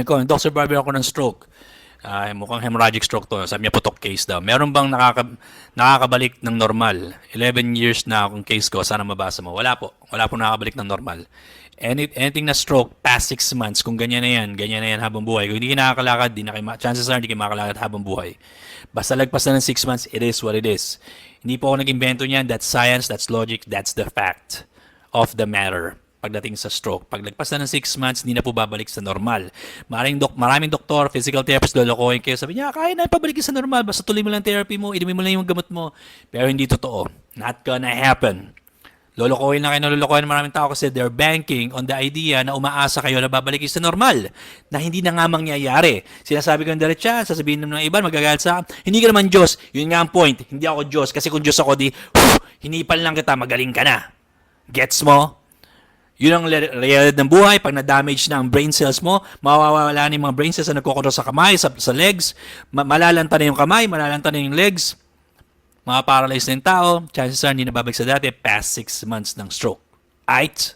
Doctor Barber ako ng stroke. Mukhang hemorrhagic stroke to. Sabi niya, putok case daw. Meron bang nakakabalik ng normal? 11 years na akong case ko. Sana mabasa mo. Wala po. Wala po nakakabalik ng normal. Anything na stroke, past 6 months, kung ganyan na yan habang buhay. Kung hindi kayo nakakalakad, chances are hindi kayo makakalakad habang buhay. Basta lagpas na ng 6 months, it is what it is. Hindi po ako nag-invento niyan. That's science, that's logic, that's the fact of the matter pagdating sa stroke. Pag lagpas na ng 6 months, hindi na po babalik sa normal. Maraming doktor, physical therapist, lolokohin kayo. Sabi niya, kaya na ipabalik sa normal. Basta tuloy mo lang therapy mo, inumin mo lang yung gamot mo. Pero hindi totoo. Not gonna happen. Lolokohin lang kayo na lolokohin ng maraming tao kasi they're banking on the idea na umaasa kayo na babalik sa normal. Na hindi na nga mangyayari. Sinasabi ko ng diretsa, sasabihin ng iba, magagalit sa akin, hindi ka naman Diyos. Yun nga ang point. Hindi ako Diyos. Kasi kung Diyos ako, hinipal lang kita, magaling ka na. Gets mo? Yun ang realidad ng buhay. Pag na-damage na ang brain cells mo, mawawala na yung mga brain cells na nagkokontrol sa kamay, sa legs, malalanta na yung kamay, malalanta na yung legs, mga paralyzed na yung tao, chances are hindi nababalik sa dati past 6 months ng stroke. Aight?